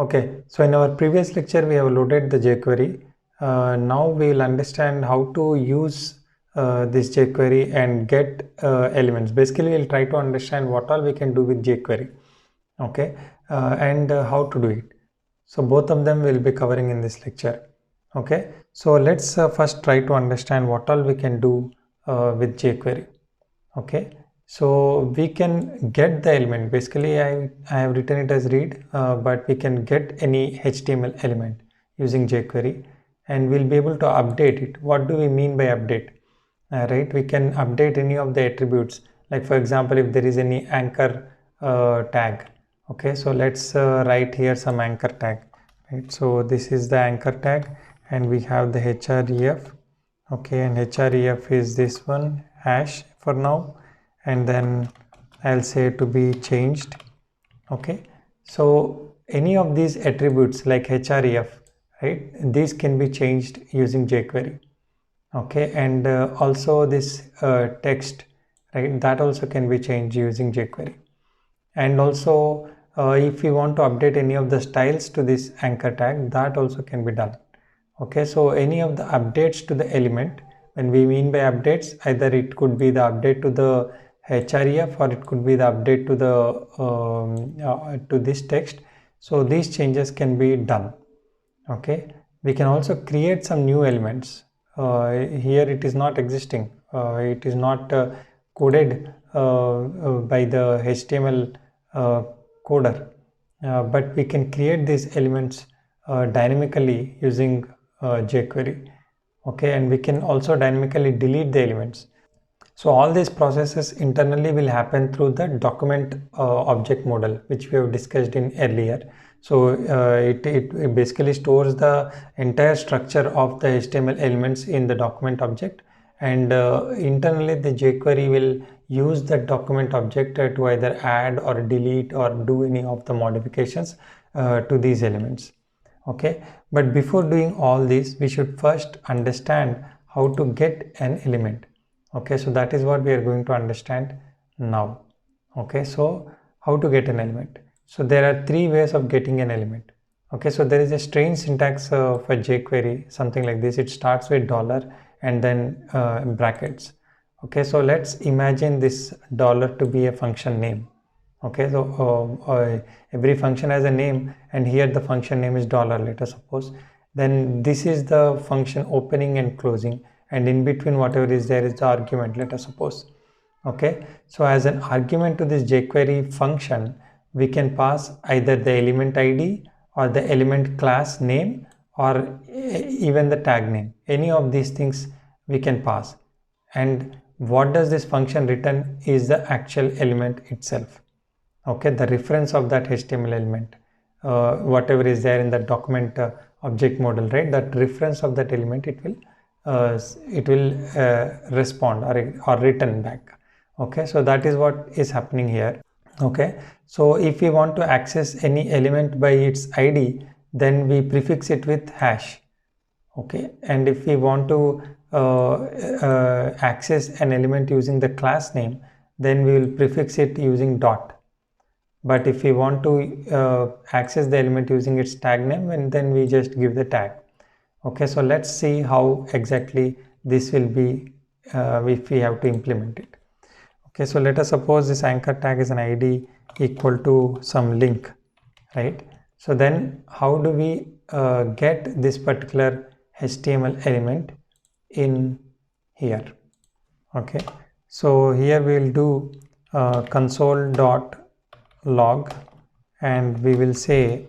Okay, so in our previous lecture we have loaded the jQuery. Now we will understand how to use this jQuery and get elements. Basically, we'll try to understand what all we can do with jQuery. Okay, and how to do it. So both of them we'll be covering in this lecture. Okay, so let's first try to understand what all we can do with jQuery. Okay, so we can get the element. Basically I have written it as read, but we can get any HTML element using jQuery, and we'll be able to update it. What do we mean by update? Right, we can update any of the attributes, like for example if there is any anchor tag. Okay, so let's write here some anchor tag, right? So this is the anchor tag and we have the href. Okay, and href is this one, hash for now, and then I'll say to be changed. Okay, so any of these attributes like href, right, these can be changed using jQuery. Okay, and also this text, right, that also can be changed using jQuery. And also if we want to update any of the styles to this anchor tag, that also can be done. Okay, so any of the updates to the element, when we mean by updates, either it could be the update to the href or it could be the update to the to this text. So these changes can be done. Okay, we can also create some new elements. Here it is not existing, it is not coded by the HTML coder, but we can create these elements dynamically using jQuery. Okay, and we can also dynamically delete the elements. So all these processes internally will happen through the document object model, which we have discussed in earlier. So it basically stores the entire structure of the HTML elements in the document object, and internally the jQuery will use the document object to either add or delete or do any of the modifications to these elements. Okay, but before doing all this, we should first understand how to get an element. Okay, so that is what we are going to understand now. Okay, so how to get an element? So there are three ways of getting an element. Okay, so there is a strange syntax for jQuery, something like this. It starts with dollar and then brackets. Okay, so let's imagine this dollar to be a function name. Okay, so every function has a name, and here the function name is dollar, let us suppose. Then this is the function opening and closing, and in between whatever is there is the argument, let us suppose. Okay, so as an argument to this jQuery function, we can pass either the element ID or the element class name or even the tag name. Any of these things we can pass, and what does this function return is the actual element itself. Okay, the reference of that HTML element, whatever is there in the document object model, right, that reference of that element, it will respond or return back. Okay, so that is what is happening here. Okay, so if we want to access any element by its ID, then we prefix it with hash. Okay, and if we want to access an element using the class name, then we will prefix it using dot. But if we want to access the element using its tag name, and then we just give the tag. Okay, so let's see how exactly this will be if we have to implement it. Okay, so let us suppose this anchor tag is an ID equal to some link, right? So then how do we get this particular HTML element in here? Okay, so here we will do console.log, and we will say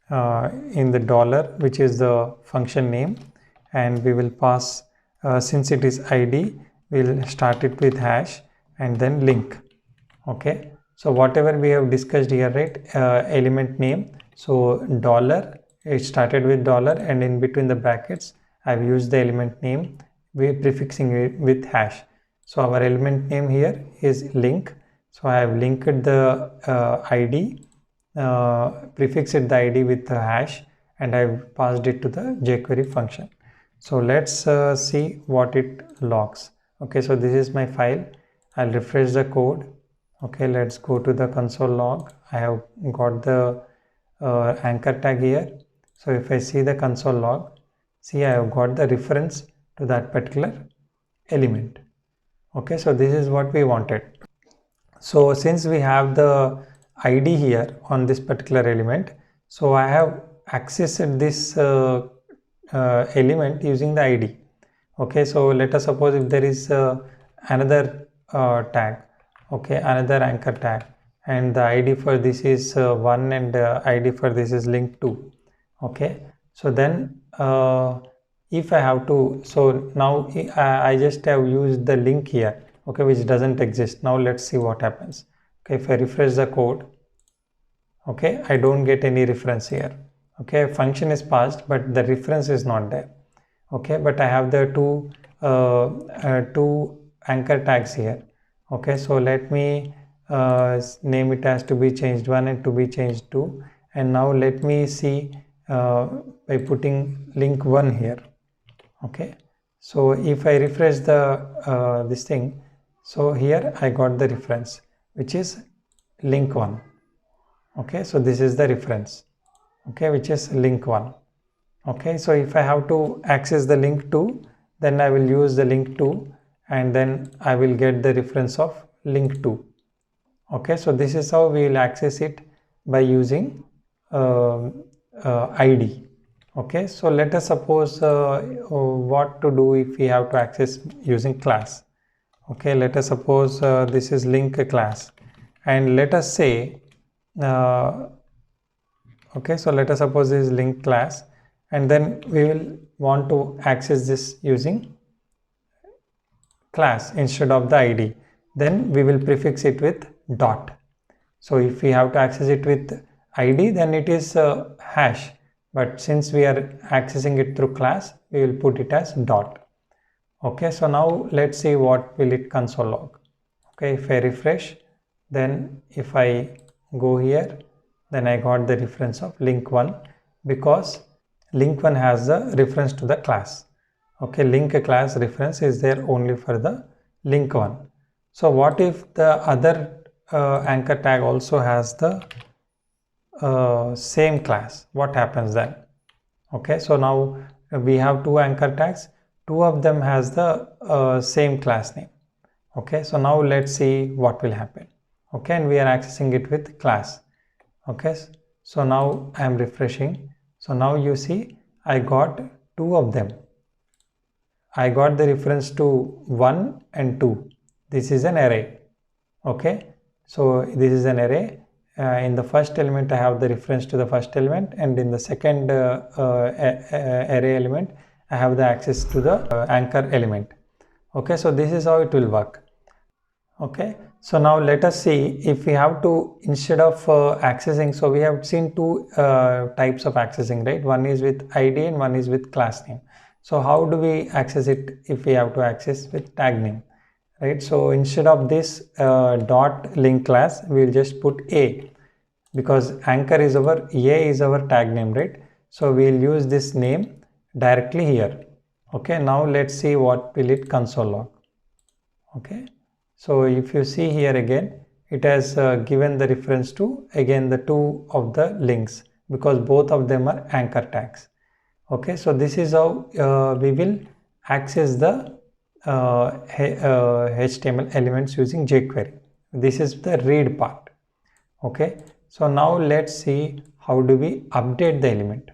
in the dollar, which is the function name, and we will pass since it is ID, we will start it with hash and then link. Okay, so whatever we have discussed here, right, element name, so dollar, it started with dollar, and in between the brackets I've used the element name, we're prefixing it with hash. So our element name here is link, so I have linked the ID, prefixed the ID with the hash, and I've passed it to the jQuery function. So let's see what it logs. Okay, so this is my file. I'll refresh the code. Okay, let's go to the console log. I have got the anchor tag here. So if I see the console log, see I have got the reference to that particular element. Okay, so this is what we wanted. So since we have the ID here on this particular element, so I have accessed this element using the ID. Okay, so let us suppose if there is another tag, okay, another anchor tag, and the ID for this is 1 and ID for this is link 2. Okay, so then if I have to, so now I just have used the link here, okay, which doesn't exist. Now let's see what happens. Okay, if I refresh the code, okay, I don't get any reference here. Okay, function is passed, but the reference is not there. Okay, but I have the two anchor tags here. Okay, so let me name it as to be changed 1 and to be changed 2, and now let me see by putting link 1 here. Okay, so if I refresh the this thing, so here I got the reference which is link 1. Okay, so this is the reference, okay, which is link 1. Okay, so if I have to access the link 2, then I will use the link 2 and then I will get the reference of link 2. Okay, so this is how we will access it by using ID. Okay, so let us suppose what to do if we have to access using class. Okay, let us suppose this is link class, and let us say okay, so let us suppose this is link class, and then we will want to access this using class instead of the ID. Then we will prefix it with dot. So if we have to access it with ID, then it is hash, but since we are accessing it through class, we will put it as dot. Okay, so now let's see what will it console log. Okay, if I refresh, then if I go here, then I got the reference of link 1, because link 1 has the reference to the class. Okay, link class reference is there only for the link 1. So what if the other anchor tag also has the same class? What happens then? Okay, so now we have two anchor tags, two of them has the same class name. Okay, so now let's see what will happen. Okay, and we are accessing it with class. Okay, so now I am refreshing. So now you see I got two of them. I got the reference to 1 and 2. This is an array. Okay, so this is an array. In the first element I have the reference to the first element, and in the second array element I have the access to the anchor element. Okay, so this is how it will work. Okay, so now let us see if we have to, instead of accessing, so we have seen two types of accessing, right? One is with ID and one is with class name. So how do we access it if we have to access with tag name, right? So instead of this dot link class, we will just put A, because anchor is our A is our tag name, right? So we will use this name directly here. Okay, now let's see what will it console log. Okay, so if you see here again, it has given the reference to again the two of the links, because both of them are anchor tags. Okay, so this is how we will access the HTML elements using jQuery. This is the read part. Okay, so now let's see how do we update the element.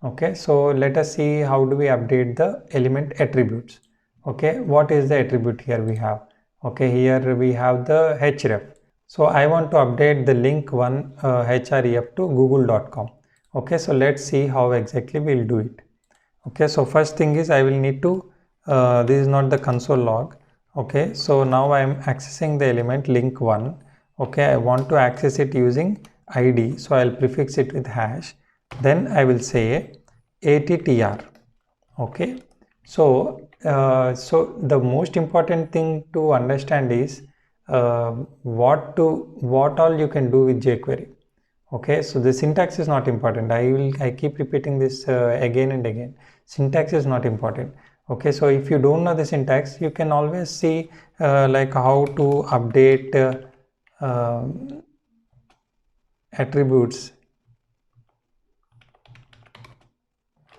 Okay, so let us see how do we update the element attributes. Okay, what is the attribute here we have? Okay, here we have the href. So I want to update the link 1 href to google.com. Okay, so let's see how exactly we'll do it. Okay, so first thing is I will need to this is not the console log. Okay, so now I am accessing the element link 1. Okay, I want to access it using ID, so I'll prefix it with hash. Then I will say attr. Okay, so so the most important thing to understand is what all you can do with jQuery. Okay, so the syntax is not important. I keep repeating this again and again. Syntax is not important. Okay, so if you don't know the syntax, you can always see like how to update attributes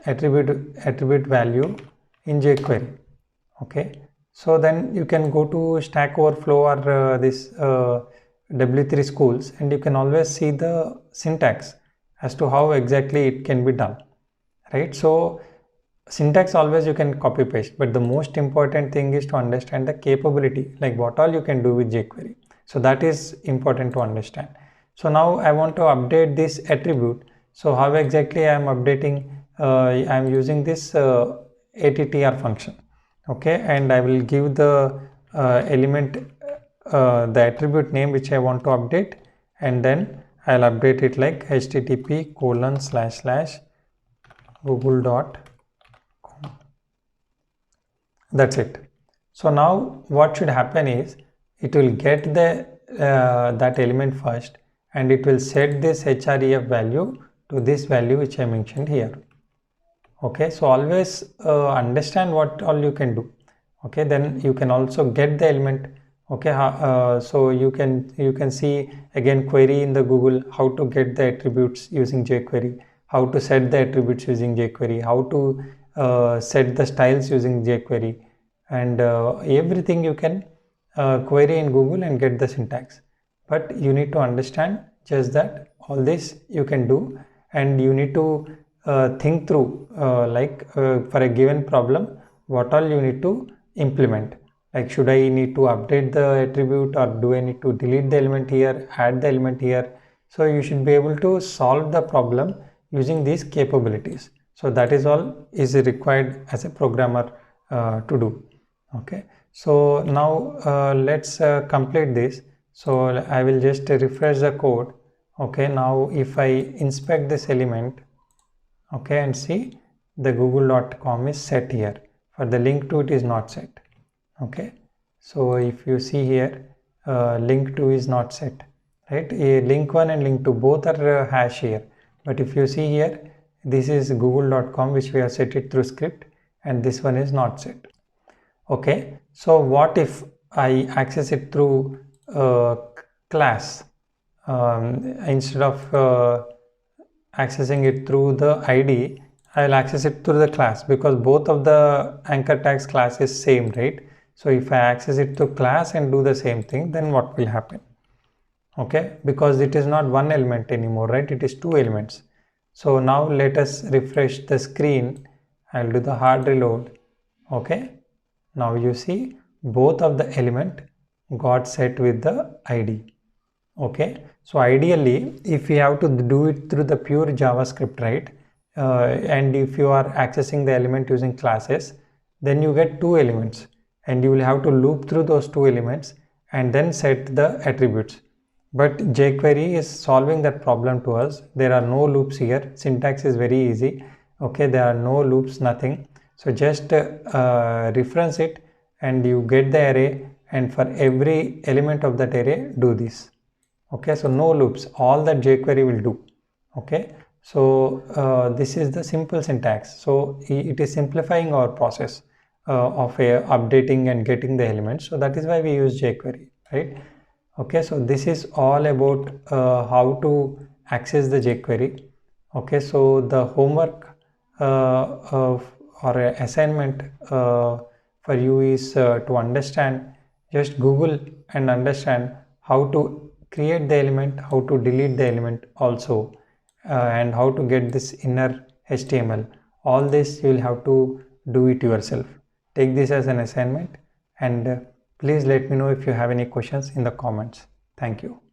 attribute value in jQuery. Okay, so then you can go to Stack Overflow or this W3 Schools, and you can always see the syntax as to how exactly it can be done, right? So syntax always you can copy paste, but the most important thing is to understand the capability, like what all you can do with jQuery. So that is important to understand. So now I want to update this attribute. So how exactly I am updating? I am using this attr function. Okay, and I will give the element the attribute name which I want to update, and then I'll update it like http://google.com. That's it. So now what should happen is it will get the that element first, and it will set this href value to this value which I mentioned here. Okay, so always understand what all you can do. Okay, then you can also get the element. Okay, so you can see again query in the Google how to get the attributes using jQuery, how to set the attributes using jQuery, how to set the styles using jQuery, and everything you can query in Google and get the syntax. But you need to understand just that all this you can do, and you need to think through for a given problem what all you need to implement. Like, should I need to update the attribute, or do I need to delete the element here, add the element here? So you should be able to solve the problem using these capabilities. So that is all is required as a programmer to do. Okay, so now let's complete this. So I will just refresh the code. Okay, now if I inspect this element, okay, and see the google.com is set here, for the link to it is not set. Okay, so if you see here, link to is not set, right? Link 1 and link 2 both are hash here, but if you see here, this is google.com which we have set it through script, and this one is not set. Okay, so what if I access it through class instead of accessing it through the ID? I will access it through the class, because both of the anchor tags class is same, right? So if I access it through class and do the same thing, then what will happen? Okay, because it is not one element anymore, right? It is two elements. So now let us refresh the screen. I'll do the hard reload. Okay, now you see both of the element got set with the ID. Okay, so ideally if we have to do it through the pure JavaScript, right, and if you are accessing the element using classes, then you get two elements, and you will have to loop through those two elements and then set the attributes. But jQuery is solving that problem to us. There are no loops here. Syntax is very easy. Okay, there are no loops, nothing. So just reference it and you get the array, and for every element of that array do this. Okay, so no loops, all that jQuery will do. Okay, so this is the simple syntax. So it is simplifying our process of updating and getting the elements. So that is why we use jQuery, right? Okay, so this is all about how to access the jQuery. Okay, so the homework or assignment for you is to understand, just Google and understand how to create the element, how to delete the element also, and how to get this inner HTML. All this you will have to do it yourself. Take this as an assignment, and please let me know if you have any questions in the comments. Thank you.